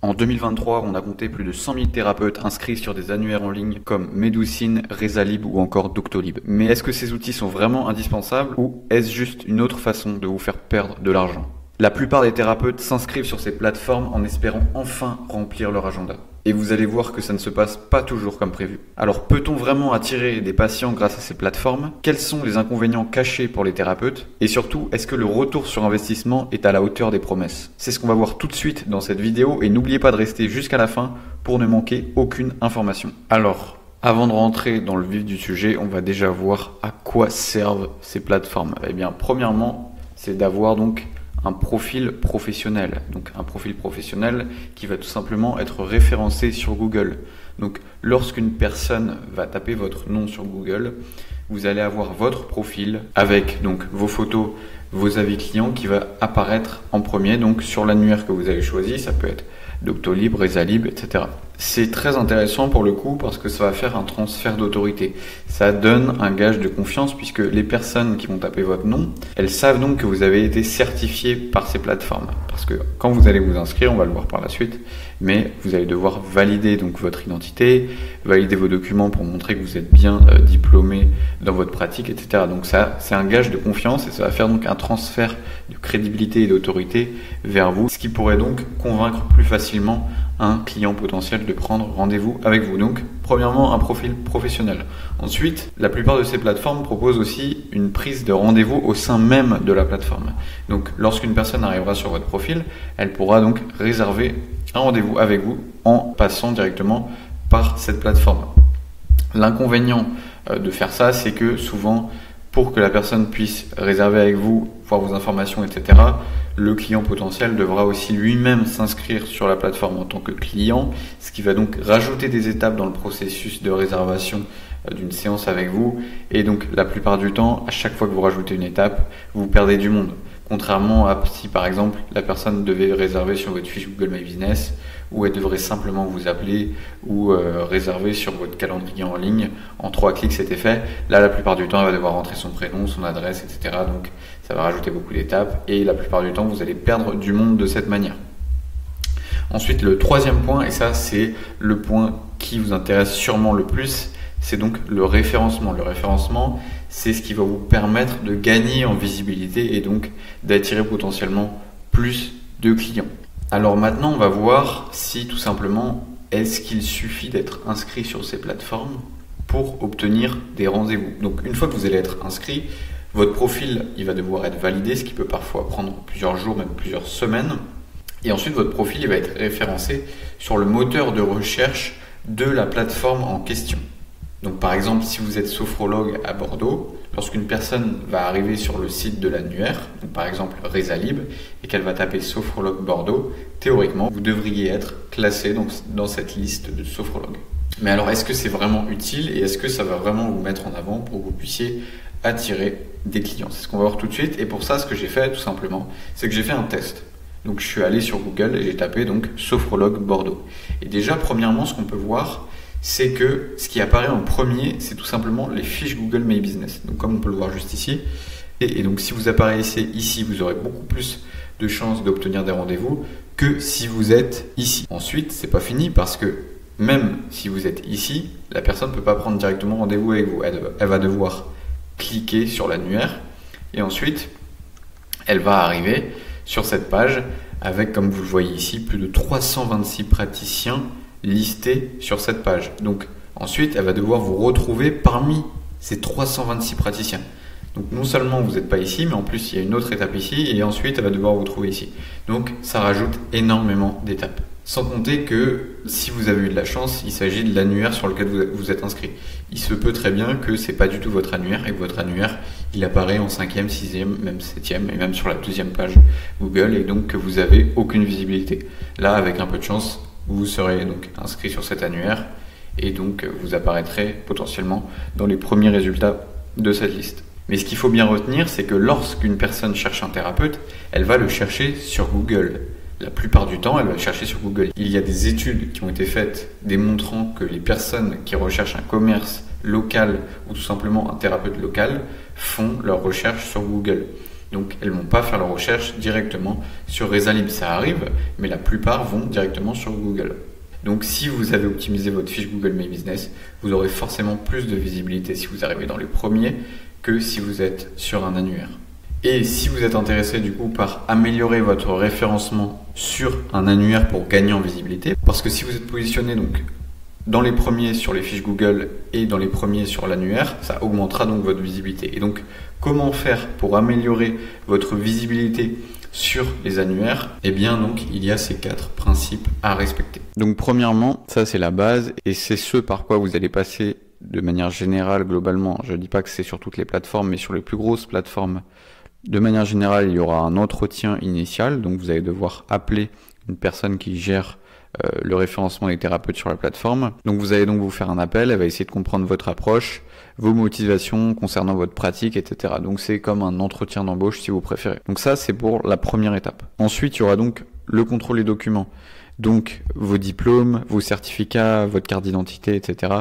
En 2023, on a compté plus de 100 000 thérapeutes inscrits sur des annuaires en ligne comme Medoucine, Rezalib ou encore Doctolib. Mais est-ce que ces outils sont vraiment indispensables ou est-ce juste une autre façon de vous faire perdre de l'argent? La plupart des thérapeutes s'inscrivent sur ces plateformes en espérant enfin remplir leur agenda. Et vous allez voir que ça ne se passe pas toujours comme prévu. Alors peut-on vraiment attirer des patients grâce à ces plateformes? Quels sont les inconvénients cachés pour les thérapeutes? Et surtout, est-ce que le retour sur investissement est à la hauteur des promesses? C'est ce qu'on va voir tout de suite dans cette vidéo et n'oubliez pas de rester jusqu'à la fin pour ne manquer aucune information. Alors, avant de rentrer dans le vif du sujet, on va déjà voir à quoi servent ces plateformes. Eh bien, premièrement, c'est d'avoir donc un profil professionnel. Donc un profil professionnel qui va tout simplement être référencé sur Google. Donc lorsqu'une personne va taper votre nom sur Google, vous allez avoir votre profil avec donc vos photos, vos avis clients qui va apparaître en premier donc sur l'annuaire que vous avez choisi. Ça peut être Doctolib, Rezalib, etc. C'est très intéressant pour le coup parce que ça va faire un transfert d'autorité. Ça donne un gage de confiance puisque les personnes qui vont taper votre nom, elles savent donc que vous avez été certifié par ces plateformes. Parce que quand vous allez vous inscrire, on va le voir par la suite, mais vous allez devoir valider donc votre identité, valider vos documents pour montrer que vous êtes bien diplômé dans votre pratique, etc. Donc ça, c'est un gage de confiance et ça va faire donc un transfert de crédibilité et d'autorité vers vous, ce qui pourrait donc convaincre plus facilement un client potentiel de prendre rendez-vous avec vous. Donc, premièrement, un profil professionnel. Ensuite, la plupart de ces plateformes proposent aussi une prise de rendez-vous au sein même de la plateforme. Donc, lorsqu'une personne arrivera sur votre profil, elle pourra donc réserver un rendez-vous avec vous en passant directement par cette plateforme. L'inconvénient de faire ça, c'est que souvent, pour que la personne puisse réserver avec vous, voir vos informations, etc., le client potentiel devra aussi lui-même s'inscrire sur la plateforme en tant que client, ce qui va donc rajouter des étapes dans le processus de réservation d'une séance avec vous. Et donc la plupart du temps, à chaque fois que vous rajoutez une étape, vous perdez du monde. Contrairement à si par exemple la personne devait réserver sur votre fiche Google My Business, ou elle devrait simplement vous appeler ou réserver sur votre calendrier en ligne, en 3 clics c'était fait. Là la plupart du temps elle va devoir rentrer son prénom, son adresse, etc. Donc ça va rajouter beaucoup d'étapes et la plupart du temps vous allez perdre du monde de cette manière. Ensuite le troisième point, et ça c'est le point qui vous intéresse sûrement le plus, c'est donc le référencement. Le référencement, c'est ce qui va vous permettre de gagner en visibilité et donc d'attirer potentiellement plus de clients. Alors maintenant, on va voir si tout simplement, est-ce qu'il suffit d'être inscrit sur ces plateformes pour obtenir des rendez-vous. Donc une fois que vous allez être inscrit, votre profil il va devoir être validé, ce qui peut parfois prendre plusieurs jours, même plusieurs semaines. Et ensuite, votre profil il va être référencé sur le moteur de recherche de la plateforme en question. Donc par exemple, si vous êtes sophrologue à Bordeaux, lorsqu'une personne va arriver sur le site de l'annuaire, par exemple Rezalib, et qu'elle va taper sophrologue Bordeaux, théoriquement, vous devriez être classé donc, dans cette liste de sophrologues. Mais alors, est-ce que c'est vraiment utile et est-ce que ça va vraiment vous mettre en avant pour que vous puissiez attirer des clients? C'est ce qu'on va voir tout de suite. Et pour ça, ce que j'ai fait tout simplement, c'est que j'ai fait un test. Donc je suis allé sur Google et j'ai tapé donc sophrologue Bordeaux. Et déjà, premièrement, ce qu'on peut voir, c'est que ce qui apparaît en premier, c'est tout simplement les fiches Google My Business. Donc comme on peut le voir juste ici. Et donc si vous apparaissez ici, vous aurez beaucoup plus de chances d'obtenir des rendez-vous que si vous êtes ici. Ensuite, c'est pas fini parce que même si vous êtes ici, la personne ne peut pas prendre directement rendez-vous avec vous. Elle va devoir cliquer sur l'annuaire et ensuite, elle va arriver sur cette page avec, comme vous le voyez ici, plus de 326 praticiens listés sur cette page. Donc ensuite, elle va devoir vous retrouver parmi ces 326 praticiens. Donc non seulement vous n'êtes pas ici, mais en plus il y a une autre étape ici, et ensuite elle va devoir vous trouver ici. Donc ça rajoute énormément d'étapes. Sans compter que si vous avez eu de la chance, il s'agit de l'annuaire sur lequel vous êtes inscrit. Il se peut très bien que ce n'est pas du tout votre annuaire et que votre annuaire il apparaît en 5e, 6e, même 7e et même sur la 2e page Google et donc que vous n'avez aucune visibilité. Là, avec un peu de chance, vous serez donc inscrit sur cet annuaire et donc vous apparaîtrez potentiellement dans les premiers résultats de cette liste. Mais ce qu'il faut bien retenir, c'est que lorsqu'une personne cherche un thérapeute, elle va le chercher sur Google. La plupart du temps, elle va le chercher sur Google. Il y a des études qui ont été faites démontrant que les personnes qui recherchent un commerce local ou tout simplement un thérapeute local font leurs recherches sur Google. Donc elles ne vont pas faire leur recherche directement sur Rezalib. Ça arrive, mais la plupart vont directement sur Google. Donc si vous avez optimisé votre fiche Google My Business, vous aurez forcément plus de visibilité si vous arrivez dans les premiers que si vous êtes sur un annuaire. Et si vous êtes intéressé du coup par améliorer votre référencement sur un annuaire pour gagner en visibilité, parce que si vous êtes positionné donc dans les premiers sur les fiches Google et dans les premiers sur l'annuaire, ça augmentera donc votre visibilité. Et donc comment faire pour améliorer votre visibilité sur les annuaires? Eh bien donc il y a ces 4 principes à respecter. Donc premièrement, ça c'est la base et c'est ce par quoi vous allez passer de manière générale globalement. Je ne dis pas que c'est sur toutes les plateformes, mais sur les plus grosses plateformes. De manière générale, il y aura un entretien initial, donc vous allez devoir appeler une personne qui gère le référencement des thérapeutes sur la plateforme. Donc vous allez donc vous faire un appel, elle va essayer de comprendre votre approche, vos motivations concernant votre pratique, etc. Donc c'est comme un entretien d'embauche si vous préférez. Donc ça c'est pour la première étape. Ensuite il y aura donc le contrôle des documents, donc vos diplômes, vos certificats, votre carte d'identité, etc.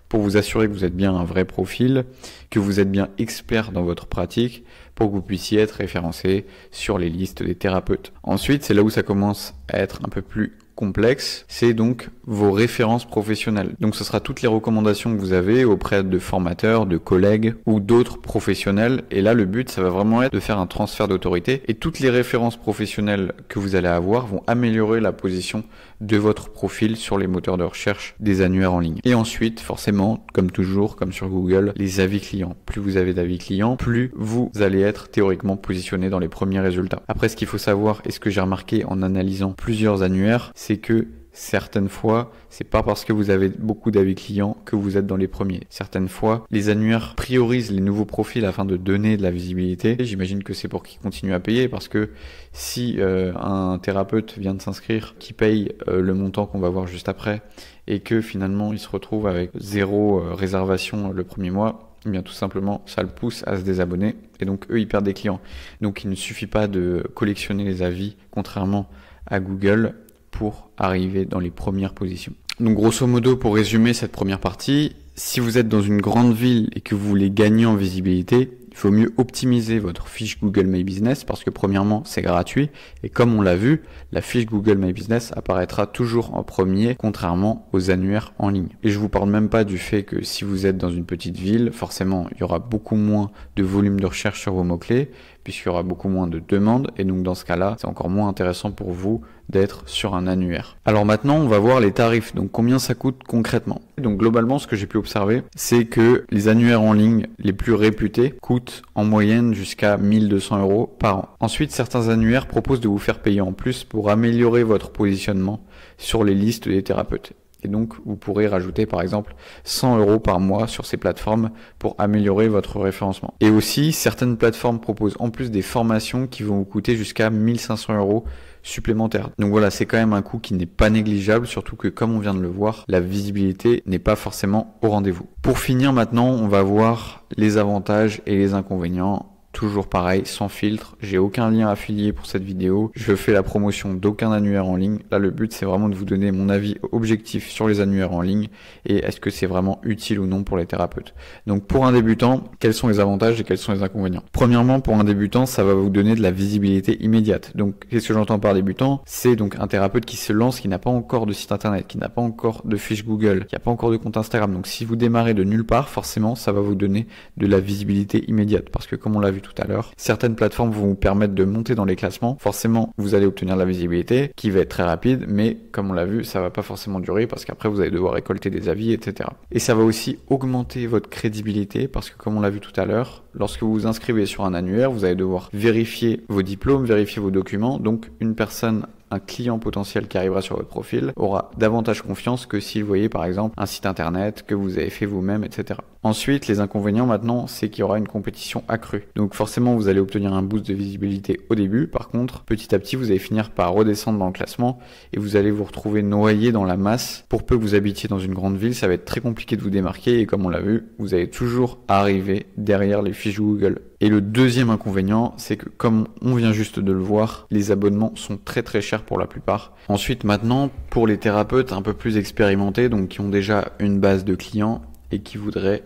pour vous assurer que vous êtes bien un vrai profil, que vous êtes bien expert dans votre pratique, pour que vous puissiez être référencé sur les listes des thérapeutes. Ensuite, c'est là où ça commence à être un peu plus complexe, c'est donc vos références professionnelles. Donc ce sera toutes les recommandations que vous avez auprès de formateurs, de collègues ou d'autres professionnels. Et là, le but, ça va vraiment être de faire un transfert d'autorité. Et toutes les références professionnelles que vous allez avoir vont améliorer la position de votre profil sur les moteurs de recherche des annuaires en ligne. Et ensuite, forcément, comme toujours, comme sur Google, les avis clients. Plus vous avez d'avis clients, plus vous allez être théoriquement positionné dans les premiers résultats. Après, ce qu'il faut savoir, et ce que j'ai remarqué en analysant plusieurs annuaires, c'est que certaines fois, c'est pas parce que vous avez beaucoup d'avis clients que vous êtes dans les premiers. Certaines fois, les annuaires priorisent les nouveaux profils afin de donner de la visibilité. J'imagine que c'est pour qu'ils continuent à payer parce que si un thérapeute vient de s'inscrire, qui paye le montant qu'on va voir juste après et que finalement il se retrouve avec 0 réservation le premier mois, eh bien tout simplement ça le pousse à se désabonner et donc eux ils perdent des clients. Donc il ne suffit pas de collectionner les avis contrairement à Google pour arriver dans les premières positions. Donc grosso modo, pour résumer cette première partie, si vous êtes dans une grande ville et que vous voulez gagner en visibilité, il faut mieux optimiser votre fiche Google My Business parce que premièrement, c'est gratuit et comme on l'a vu, la fiche Google My Business apparaîtra toujours en premier contrairement aux annuaires en ligne. Et je vous parle même pas du fait que si vous êtes dans une petite ville, forcément, il y aura beaucoup moins de volume de recherche sur vos mots-clés puisqu'il y aura beaucoup moins de demandes et donc dans ce cas-là, c'est encore moins intéressant pour vous d'être sur un annuaire. Alors maintenant, on va voir les tarifs, donc combien ça coûte concrètement. Donc globalement, ce que j'ai pu observer, c'est que les annuaires en ligne les plus réputés coûtent en moyenne jusqu'à 1 200 € par an. Ensuite, certains annuaires proposent de vous faire payer en plus pour améliorer votre positionnement sur les listes des thérapeutes. Et donc, vous pourrez rajouter par exemple 100 € par mois sur ces plateformes pour améliorer votre référencement. Et aussi, certaines plateformes proposent en plus des formations qui vont vous coûter jusqu'à 1 500 € supplémentaires. Donc voilà, c'est quand même un coût qui n'est pas négligeable, surtout que comme on vient de le voir, la visibilité n'est pas forcément au rendez-vous. Pour finir maintenant, on va voir les avantages et les inconvénients. Toujours pareil, sans filtre, j'ai aucun lien affilié pour cette vidéo, je fais la promotion d'aucun annuaire en ligne. Là le but c'est vraiment de vous donner mon avis objectif sur les annuaires en ligne et est-ce que c'est vraiment utile ou non pour les thérapeutes. Donc pour un débutant, quels sont les avantages et quels sont les inconvénients? Premièrement, pour un débutant, ça va vous donner de la visibilité immédiate. Donc qu'est-ce que j'entends par débutant? C'est donc un thérapeute qui se lance, qui n'a pas encore de site internet, qui n'a pas encore de fiche Google, qui n'a pas encore de compte Instagram. Donc si vous démarrez de nulle part, forcément ça va vous donner de la visibilité immédiate parce que comme on l'a vu tout à l'heure, certaines plateformes vont vous permettre de monter dans les classements. Forcément, vous allez obtenir de la visibilité qui va être très rapide, mais comme on l'a vu, ça va pas forcément durer parce qu'après vous allez devoir récolter des avis, etc. Et ça va aussi augmenter votre crédibilité parce que comme on l'a vu tout à l'heure, lorsque vous vous inscrivez sur un annuaire, vous allez devoir vérifier vos diplômes, vérifier vos documents. Donc une personne, un client potentiel qui arrivera sur votre profil aura davantage confiance que s'il voyait par exemple un site internet que vous avez fait vous-même, etc. Ensuite, les inconvénients maintenant, c'est qu'il y aura une compétition accrue. Donc forcément, vous allez obtenir un boost de visibilité au début. Par contre, petit à petit, vous allez finir par redescendre dans le classement et vous allez vous retrouver noyé dans la masse. Pour peu que vous habitiez dans une grande ville, ça va être très compliqué de vous démarquer et comme on l'a vu, vous allez toujours arriver derrière les fiches Google. Et le deuxième inconvénient, c'est que comme on vient juste de le voir, les abonnements sont très très chers pour la plupart. Ensuite, maintenant, pour les thérapeutes un peu plus expérimentés, donc qui ont déjà une base de clients et qui voudraient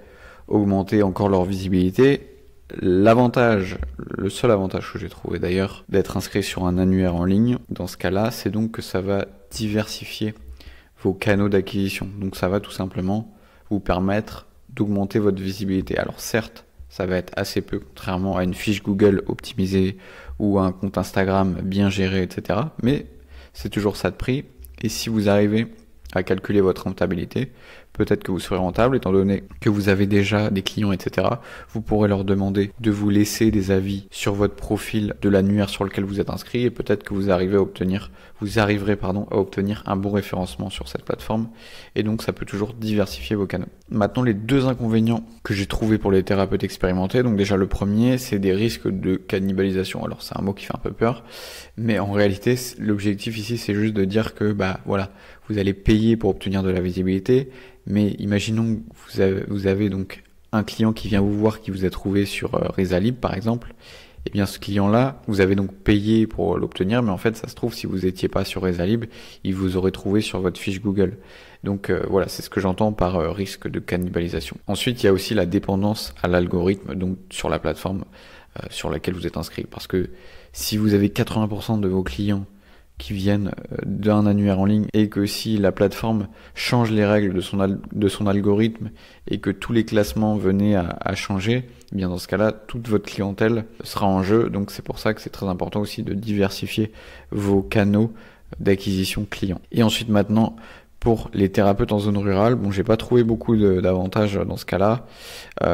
augmenter encore leur visibilité, L'avantage, le seul avantage que j'ai trouvé d'ailleurs d'être inscrit sur un annuaire en ligne, dans ce cas-là, c'est donc que ça va diversifier vos canaux d'acquisition. Donc ça va tout simplement vous permettre d'augmenter votre visibilité. Alors certes, ça va être assez peu, contrairement à une fiche Google optimisée ou à un compte Instagram bien géré, etc. Mais c'est toujours ça de prix. Et si vous arrivez à calculer votre rentabilité, peut-être que vous serez rentable, étant donné que vous avez déjà des clients, etc. Vous pourrez leur demander de vous laisser des avis sur votre profil de l'annuaire sur lequel vous êtes inscrit, et peut-être que vous arriverez à obtenir un bon référencement sur cette plateforme. Et donc ça peut toujours diversifier vos canaux. Maintenant, les deux inconvénients que j'ai trouvés pour les thérapeutes expérimentés. Donc déjà, le premier, c'est des risques de cannibalisation. Alors c'est un mot qui fait un peu peur, mais en réalité, l'objectif ici, c'est juste de dire que voilà, vous allez payer pour obtenir de la visibilité. Mais imaginons que vous avez donc un client qui vient vous voir, qui vous a trouvé sur Rezalib par exemple. Et bien ce client-là, vous avez donc payé pour l'obtenir, mais en fait ça se trouve, si vous n'étiez pas sur Rezalib, il vous aurait trouvé sur votre fiche Google. Donc voilà, c'est ce que j'entends par risque de cannibalisation. Ensuite, il y a aussi la dépendance à l'algorithme, donc sur la plateforme sur laquelle vous êtes inscrit. Parce que si vous avez 80% de vos clients qui viennent d'un annuaire en ligne, et que si la plateforme change les règles de son algorithme et que tous les classements venaient à changer, eh bien dans ce cas-là, toute votre clientèle sera en jeu. Donc c'est pour ça que c'est très important aussi de diversifier vos canaux d'acquisition clients. Et ensuite maintenant, pour les thérapeutes en zone rurale, bon, j'ai pas trouvé beaucoup d'avantages dans ce cas-là.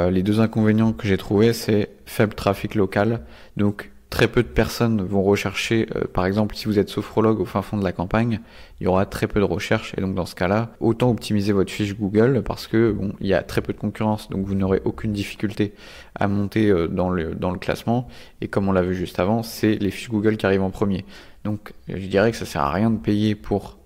Les deux inconvénients que j'ai trouvés, c'est faible trafic local. Donc très peu de personnes vont rechercher, par exemple, si vous êtes sophrologue au fin fond de la campagne, il y aura très peu de recherches, et donc dans ce cas-là, autant optimiser votre fiche Google, parce que bon, il y a très peu de concurrence, donc vous n'aurez aucune difficulté à monter dans le classement. Et comme on l'a vu juste avant, c'est les fiches Google qui arrivent en premier. Donc je dirais que ça sert à rien de payer pour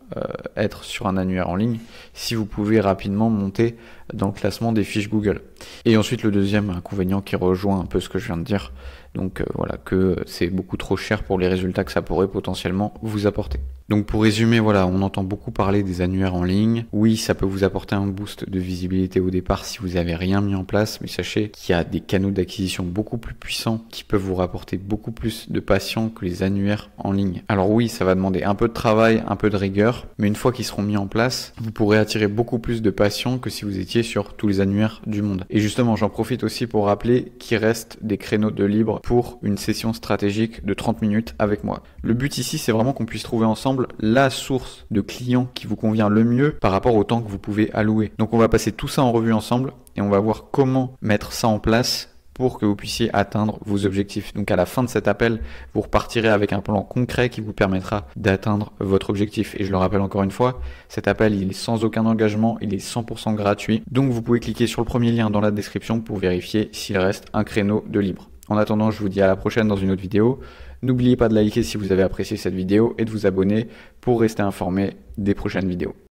être sur un annuaire en ligne si vous pouvez rapidement monter dans le classement des fiches Google. Et ensuite, le deuxième inconvénient qui rejoint un peu ce que je viens de dire, donc voilà, que c'est beaucoup trop cher pour les résultats que ça pourrait potentiellement vous apporter. Donc pour résumer, voilà, on entend beaucoup parler des annuaires en ligne. Oui, ça peut vous apporter un boost de visibilité au départ si vous n'avez rien mis en place, mais sachez qu'il y a des canaux d'acquisition beaucoup plus puissants qui peuvent vous rapporter beaucoup plus de patients que les annuaires en ligne. Alors oui, ça va demander un peu de travail, un peu de rigueur, mais une fois qu'ils seront mis en place, vous pourrez attirer beaucoup plus de patients que si vous étiez sur tous les annuaires du monde. Et justement, j'en profite aussi pour rappeler qu'il reste des créneaux de libre pour une session stratégique de 30 minutes avec moi. Le but ici, c'est vraiment qu'on puisse trouver ensemble la source de clients qui vous convient le mieux par rapport au temps que vous pouvez allouer. Donc on va passer tout ça en revue ensemble et on va voir comment mettre ça en place pour que vous puissiez atteindre vos objectifs. Donc à la fin de cet appel, vous repartirez avec un plan concret qui vous permettra d'atteindre votre objectif. Et je le rappelle encore une fois, cet appel, il est sans aucun engagement, il est 100% gratuit. Donc vous pouvez cliquer sur le premier lien dans la description pour vérifier s'il reste un créneau de libre. En attendant, je vous dis à la prochaine dans une autre vidéo. N'oubliez pas de liker si vous avez apprécié cette vidéo et de vous abonner pour rester informé des prochaines vidéos.